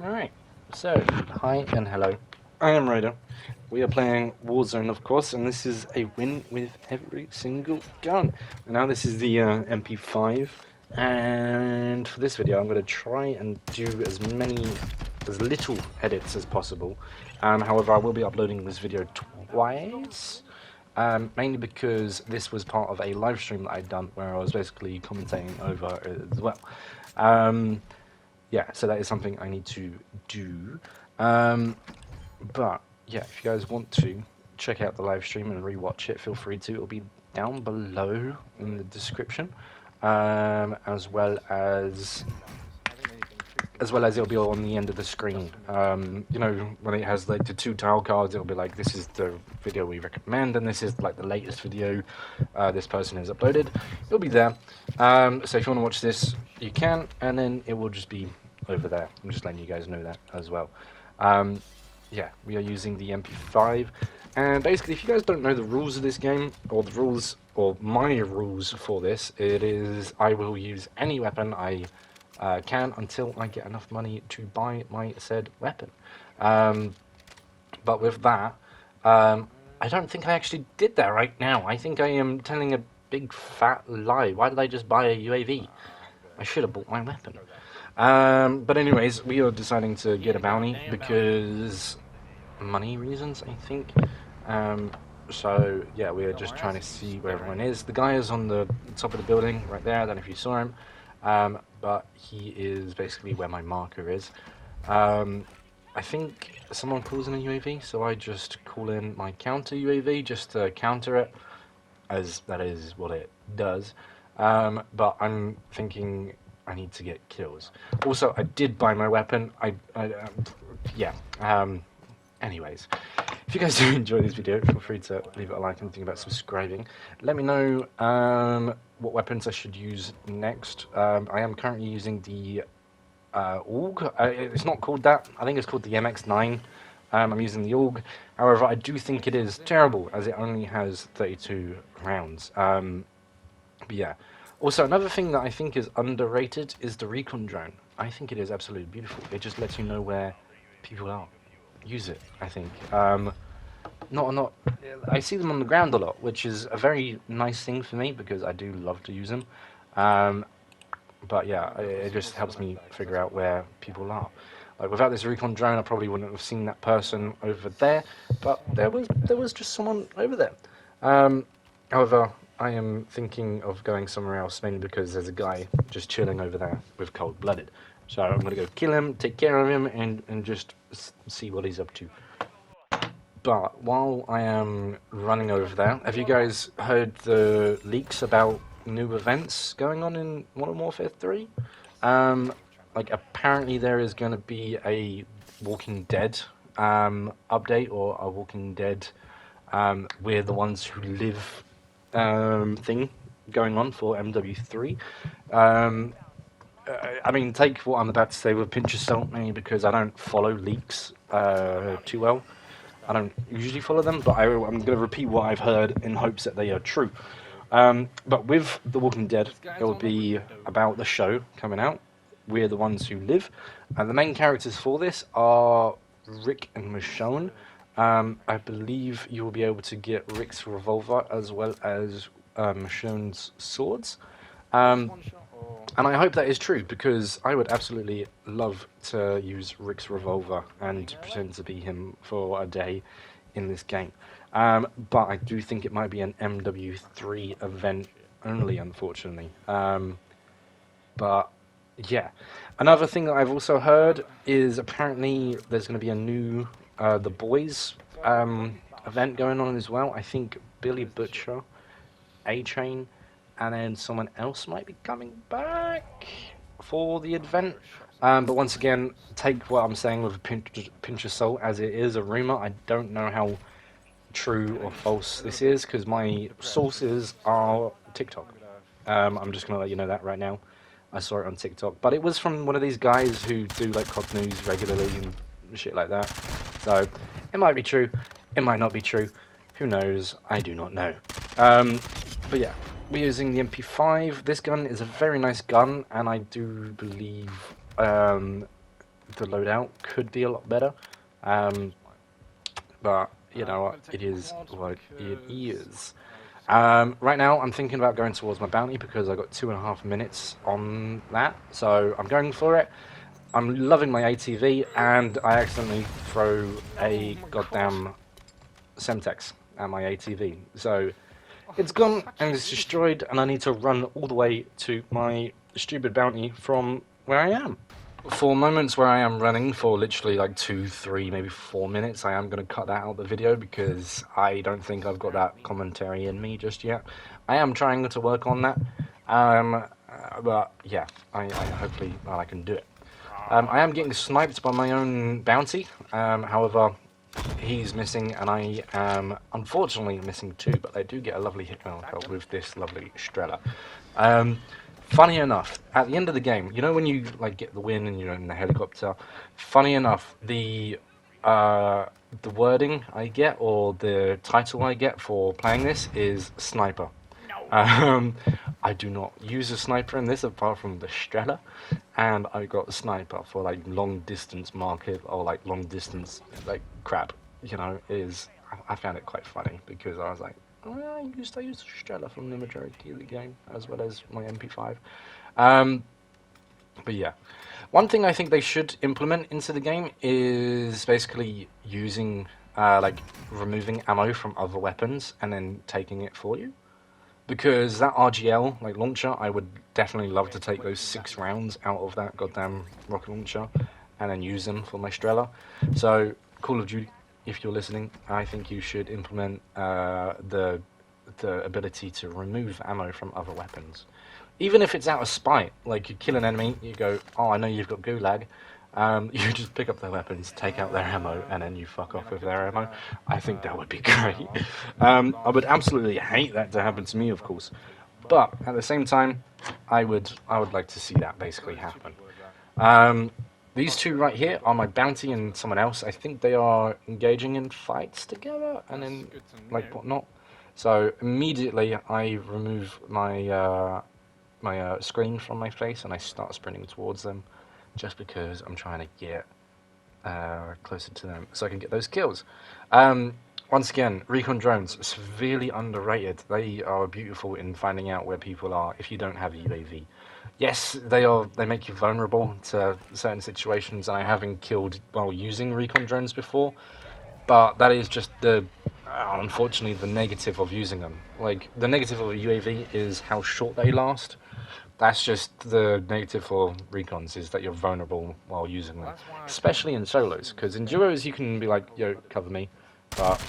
Alright, so, hi and hello. I am Raider. We are playing Warzone, of course, and this is a win with every single gun. Now this is the MP5, and for this video I'm going to try and do as little edits as possible. However, I will be uploading this video twice. Mainly because this was part of a live stream that I'd done where I was basically commentating over as well. Yeah, so that is something I need to do. But yeah, if you guys want to check out the live stream and rewatch it, feel free to. It'll be down below in the description, as well as it'll be on the end of the screen. You know, when it has like the two tile cards, it'll be like, this is the video we recommend, and this is like the latest video this person has uploaded. It'll be there. So if you want to watch this, you can, and then it will just be over there. I'm just letting you guys know that as well. Yeah, we are using the MP5, and basically, if you guys don't know the rules of this game, or the rules, or my rules for this, it is I will use any weapon I can until I get enough money to buy my said weapon. But with that, I don't think I actually did that right now. I think I am telling a big fat lie. Why did I just buy a UAV? I should have bought my weapon. But anyways, we are deciding to get a bounty because money reasons, I think. So yeah, we are just trying to see where everyone is. The guy is on the top of the building right there. I don't know if you saw him. But he is basically where my marker is. I think someone calls in a UAV, so I just call in my counter UAV just to counter it, as that is what it does. But I'm thinking I need to get kills. Also, I did buy my weapon. Yeah. Anyways, if you guys do enjoy this video, feel free to leave it a like and think about subscribing. Let me know what weapons I should use next. I am currently using the AUG. It's not called that. I think it's called the MX9. I'm using the AUG. However, I do think it is terrible as it only has 32 rounds. But yeah. Also, another thing that I think is underrated is the recon drone. I think it is absolutely beautiful. It just lets you know where people are. Use it, I think. I see them on the ground a lot, which is a very nice thing for me because I do love to use them. But yeah, it just helps me figure out where people are. Like without this recon drone, I probably wouldn't have seen that person over there, but there was just someone over there. However, I am thinking of going somewhere else, mainly because there's a guy just chilling over there with cold-blooded. So I'm gonna go kill him, take care of him, and just see what he's up to. But while I am running over there, have you guys heard the leaks about new events going on in Modern Warfare 3? Like apparently there is going to be a Walking Dead update, or a Walking Dead We're the Ones Who Live thing going on for MW3. I mean, take what I'm about to say with a pinch of salt, mainly because I don't follow leaks too well. I don't usually follow them, but I'm going to repeat what I've heard in hopes that they are true. But with The Walking Dead, it will be about the show coming out. We're the Ones Who Live. And the main characters for this are Rick and Michonne. I believe you will be able to get Rick's revolver as well as Michonne's swords. And I hope that is true, because I would absolutely love to use Rick's revolver and pretend to be him for a day in this game. But I do think it might be an MW3 event only, unfortunately. But yeah. Another thing that I've also heard is apparently there's going to be a new The Boys event going on as well. I think Billy Butcher, A-Train, and then someone else might be coming back for the event. But once again, take what I'm saying with a pinch of salt, as it is a rumor. I don't know how true or false this is, because my sources are TikTok. I'm just going to let you know that right now. I saw it on TikTok. But it was from one of these guys who do like COD news regularly and shit like that. So, it might be true. It might not be true. Who knows? I do not know. But yeah. We're using the MP5. This gun is a very nice gun, and I do believe the loadout could be a lot better. But you know what, it is what it is. Right now, I'm thinking about going towards my bounty because I got 2.5 minutes on that, so I'm going for it. I'm loving my ATV, and I accidentally throw a goddamn Semtex at my ATV, so it's gone and it's destroyed, and I need to run all the way to my stupid bounty from where I am. For moments where I am running for literally like 2, 3, maybe 4 minutes, I am going to cut that out of the video because I don't think I've got that commentary in me just yet. I am trying to work on that, but yeah, I hopefully I can do it. I am getting sniped by my own bounty, however, he's missing and I am unfortunately missing too, but I do get a lovely hit with this lovely Strela. Funny enough, at the end of the game, you know when you like get the win and you're in the helicopter, funny enough, the wording I get, or the title I get for playing this, is Sniper. I do not use a sniper in this apart from the Strela, and I got a sniper for like long distance market, or like long distance like crap, you know. I found it quite funny because I was like, oh, yeah, I used Strela from the majority of the game, as well as my MP5. But yeah, one thing I think they should implement into the game is basically using, like, removing ammo from other weapons and then taking it for you. Because that RGL, like, launcher, I would definitely love to take those 6 rounds out of that goddamn rocket launcher and then use them for my Strela. So, Call of Duty, if you're listening, I think you should implement the ability to remove ammo from other weapons. Even if it's out of spite, like you kill an enemy, you go, oh, I know you've got gulag, you just pick up their weapons, take out their ammo, and then you fuck off with their ammo. I think that would be great. I would absolutely hate that to happen to me, of course, but at the same time, I would like to see that basically happen. These two right here are my bounty and someone else. I think they are engaging in fights together and then like whatnot. So immediately I remove my my screen from my face and I start sprinting towards them, just because I'm trying to get closer to them so I can get those kills. Once again, recon drones, severely underrated. They are beautiful in finding out where people are if you don't have a UAV. Yes, they make you vulnerable to certain situations, and I have been killed while using recon drones before, but that is just unfortunately, the negative of using them. Like, the negative of a UAV is how short they last. That's just the negative for recons, is that you're vulnerable while using them. Especially in solos, because in duos you can be like, yo, cover me. But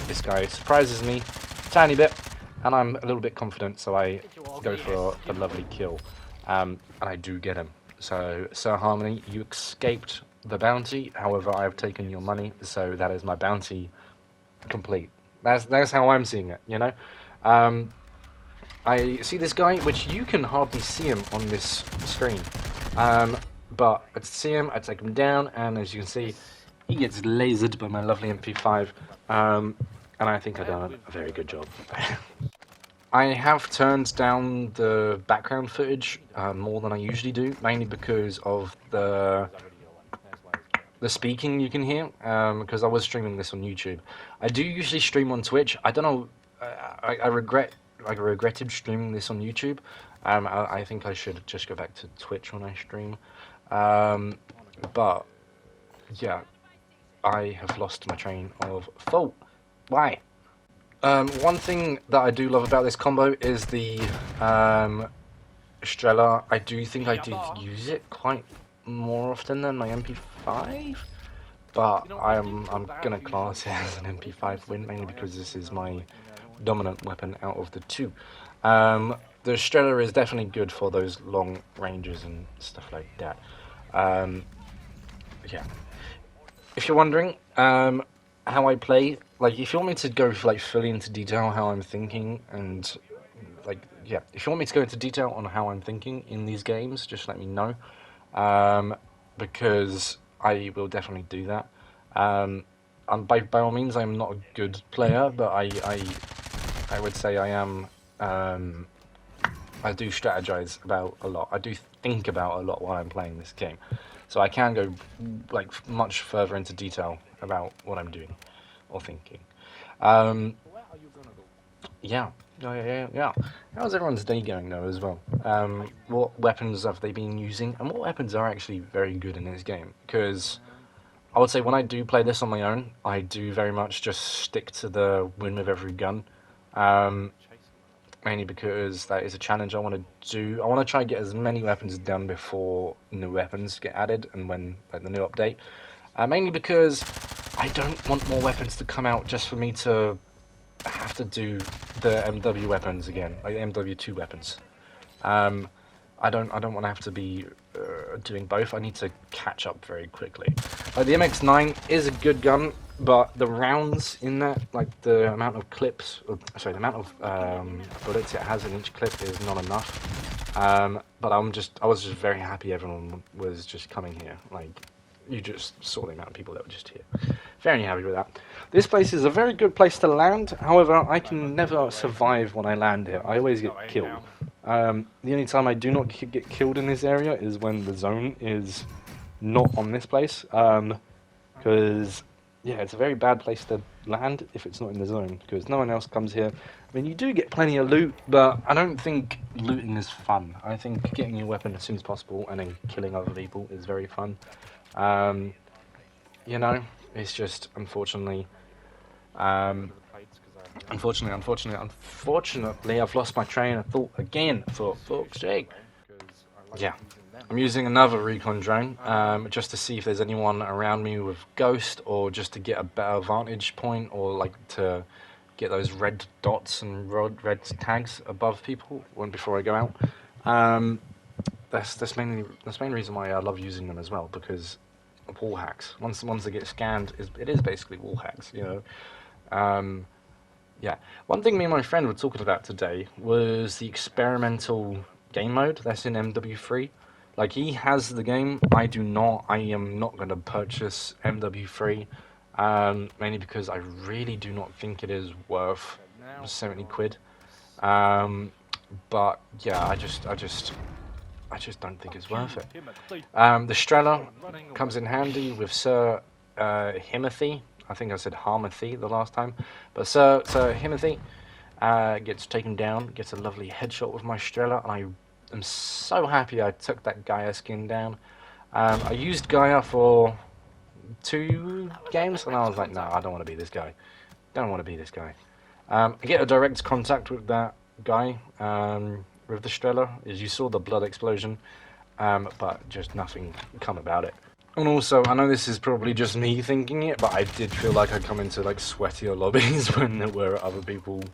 this guy surprises me a tiny bit, and I'm a little bit confident, so I go for a lovely kill. And I do get him. So, Sir Harmony, you escaped the bounty, however, I have taken your money, so that is my bounty complete. That's how I'm seeing it, you know? I see this guy, which you can hardly see him on this screen. But I see him, I take him down, and as you can see, he gets lasered by my lovely MP5. And I think I've done a very good job. I have turned down the background footage more than I usually do, mainly because of the speaking you can hear, because I was streaming this on YouTube. I do usually stream on Twitch. I don't know, I regretted streaming this on YouTube. I think I should just go back to Twitch when I stream. But yeah, I have lost my train of thought. Why? One thing that I do love about this combo is the Strela. I do think I did use it quite more often than my MP5, but I'm gonna class it as an MP5 win, mainly because this is my dominant weapon out of the two. The Strela is definitely good for those long ranges and stuff like that. Yeah. If you're wondering how I play, like, if you want me to go like fully into detail how I'm thinking, and like, yeah, if you want me to go into detail on how I'm thinking in these games, just let me know, because I will definitely do that. And by all means, I'm not a good player, but I would say I am. I do strategize about a lot. I do think about a lot while I'm playing this game. so I can go like much further into detail about what I'm doing or thinking. Yeah. Yeah. How's everyone's day going though as well? What weapons have they been using, and what weapons are actually very good in this game? Because I would say when I do play this on my own, I do very much just stick to the win with every gun. Um, Mainly because that is a challenge I want to do. I want to try and get as many weapons done before new weapons get added and when like the new update. Mainly because I don't want more weapons to come out just for me to have to do the MW weapons again, like the MW2 weapons. I don't want to have to be doing both. I need to catch up very quickly. Like the MX9 is a good gun, but the rounds in that, like the amount of clips, sorry, the amount of bullets it has in each clip is not enough. But I was just very happy everyone was just coming here. Like you just saw the amount of people that were just here. Very happy with that. This place is a very good place to land. However, I can never survive when I land here. I always get killed. The only time I do not get killed in this area is when the zone is not on this place. Because, yeah, it's a very bad place to land if it's not in the zone. Because no one else comes here. I mean, you do get plenty of loot, but I don't think looting is fun. I think getting your weapon as soon as possible and then killing other people is very fun. You know, it's just, unfortunately, unfortunately, I've lost my train of thought again, for fuck's sake. Yeah, I'm using another recon drone, just to see if there's anyone around me with ghost, or just to get a better vantage point, or like to get those red dots and red tags above people before I go out. That's the main reason why I love using them as well, because wall hacks. Once they get scanned, it is basically wall hacks, you know. Yeah, one thing me and my friend were talking about today was the experimental game mode that's in MW3. Like, he has the game, I do not. I am not going to purchase MW3, mainly because I really do not think it is worth 70 quid. But yeah, I just don't think it's worth it. The Strela comes in handy with Sir Himothy. I think I said Harmothy the last time. But Sir Himothy gets taken down, gets a lovely headshot with my Strela, and I am so happy I took that Gaia skin down. I used Gaia for 2 games, and I was like, no, I don't want to be this guy. Don't want to be this guy. I get a direct contact with that guy, with the Strela, as you saw the blood explosion, but just nothing come about it. And also, I know this is probably just me thinking it, but I did feel like I come into like sweatier lobbies when there were other people.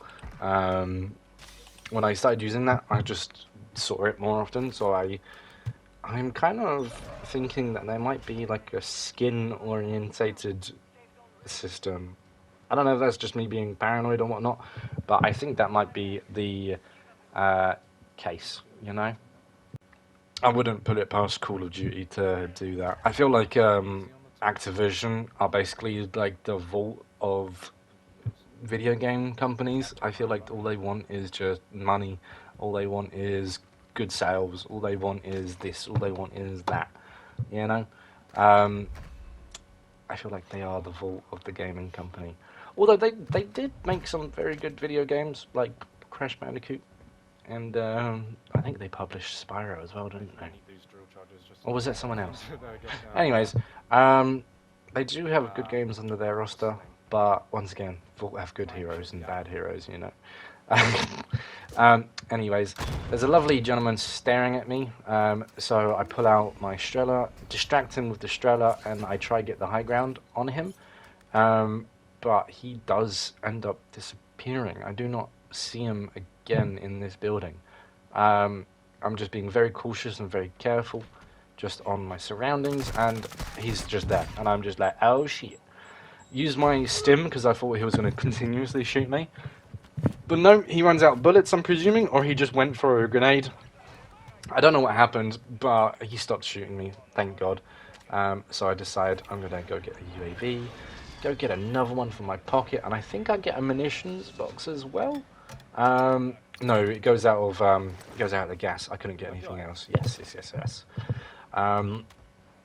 When I started using that, I just saw it more often, so I'm kind of thinking that there might be like a skin-orientated system. I don't know if that's just me being paranoid or whatnot, but I think that might be the case, you know? I wouldn't put it past Call of Duty to do that. I feel like Activision are basically like the vault of video game companies. I feel like all they want is just money. All they want is good sales. All they want is this. All they want is that. You know? I feel like they are the vault of the gaming company. Although they did make some very good video games, like Crash Bandicoot. And I think they published Spyro as well, didn't they? Or was that someone else? Anyways, they do have good games under their roster, but once again, Vault have good heroes and bad heroes, you know. Anyways, there's a lovely gentleman staring at me, so I pull out my Strela, distract him with the Strela, and I try to get the high ground on him, but he does end up disappearing. I do not see him again in this building. I'm just being very cautious and very careful just on my surroundings, and he's just there, and I'm just like, oh shit. Use my stim because I thought he was going to continuously shoot me, but no, he runs out of bullets, I'm presuming, or he just went for a grenade. I don't know what happened, but he stopped shooting me, thank God. So I decide I'm going to go get a UAV, go get another one from my pocket, and I think I get a munitions box as well. No, it goes out of the gas. I couldn't get anything else. Yes.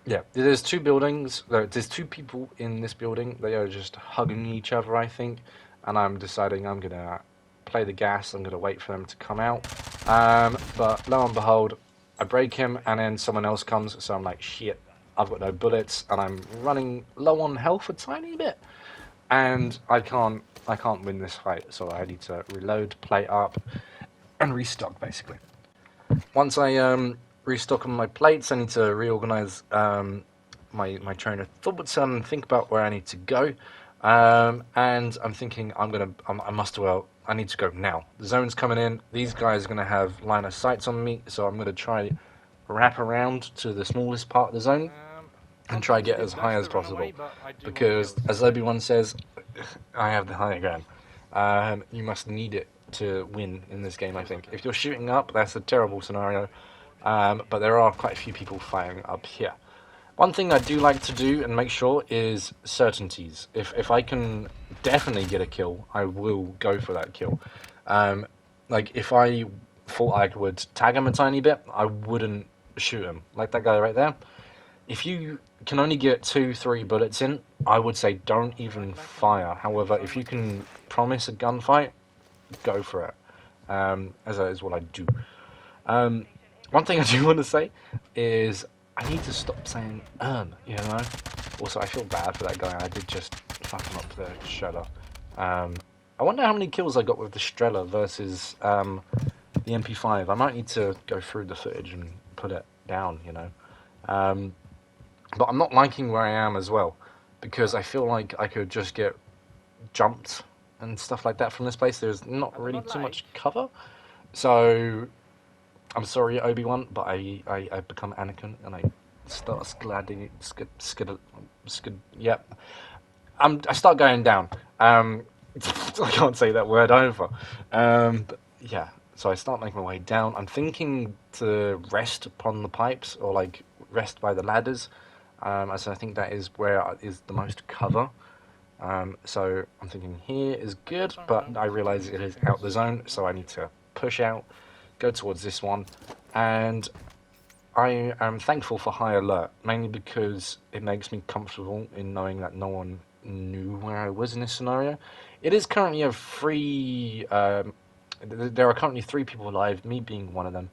Yeah, Yeah, there's two buildings. There's two people in this building. They are just hugging each other, I think. And I'm deciding I'm gonna play the gas. I'm gonna wait for them to come out. But lo and behold, I break him, and then someone else comes. So I'm like, shit, I've got no bullets, and I'm running low on health a tiny bit, and I can't win this fight. So I need to reload, plate up, and restock basically. Once I restock on my plates, I need to reorganize my train of thoughts and think about where I need to go. And I'm thinking I need to go now. The zone's coming in. These guys are gonna have line of sights on me, so I'm gonna try wrap around to the smallest part of the zone and try get as high as possible. Because as Obi-Wan says, I have the higher ground. You must need it to win in this game, I think. If you're shooting up, that's a terrible scenario. But there are quite a few people firing up here. One thing I do like to do and make sure is certainties. If I can definitely get a kill, I will go for that kill. Like if I thought I would tag him a tiny bit, I wouldn't shoot him. Like that guy right there. If you can only get 2-3 bullets in, I would say don't even fire. However, if you can promise a gunfight, go for it. As that is what I do. One thing I do want to say is I need to stop saying you know. Also, I feel bad for that guy. I did just fuck him up the Strela. I wonder how many kills I got with the Strela versus the MP5. I might need to go through the footage and put it down, you know. But I'm not liking where I am as well, because I feel like I could just get jumped and stuff like that from this place. There's not really too much cover. So I'm sorry, Obi-Wan, but I become Anakin and I start yep. I start going down. I can't say that word over. But yeah, so I start making my way down. I'm thinking to rest upon the pipes, or like rest by the ladders, as I think that is where is the most cover. So I'm thinking here is good, but I realize it is out the zone, so I need to push out, go towards this one, and I am thankful for high alert, mainly because it makes me comfortable in knowing that no one knew where I was in this scenario. It is currently a free, there are currently 3 people alive, me being one of them,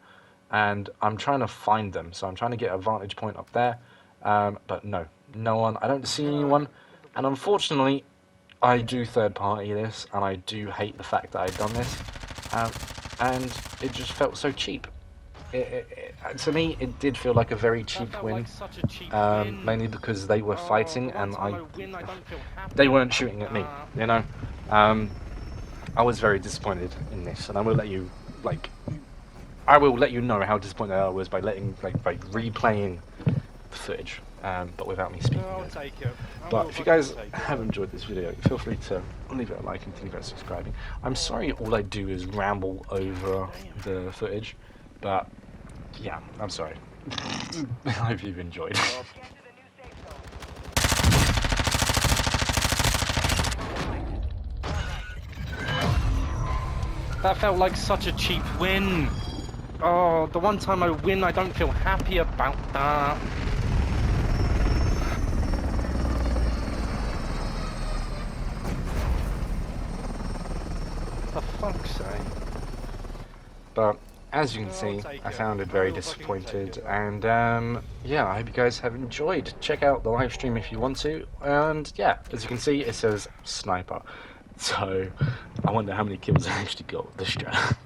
and I'm trying to find them, so I'm trying to get a vantage point up there, but no one, I don't see anyone, and unfortunately, I do third party this, and I do hate the fact that I've done this, and it just felt so cheap. To me, it did feel like a very cheap win, mainly because they were fighting and they weren't shooting at me, you know. I was very disappointed in this, and I will let you know how disappointed I was by replaying the footage, but without me speaking. But if you guys have enjoyed this video, feel free to leave it a like and think about subscribing. I'm sorry all I do is ramble over the footage, but yeah, I'm sorry. I hope you've enjoyed. That felt like such a cheap win. Oh, the one time I win, I don't feel happy about that. For fuck's sake. But as you can see, I sounded very disappointed, and yeah, I hope you guys have enjoyed. Check out the live stream if you want to, and yeah, as you can see, it says sniper. So I wonder how many kills I actually got with the Strela.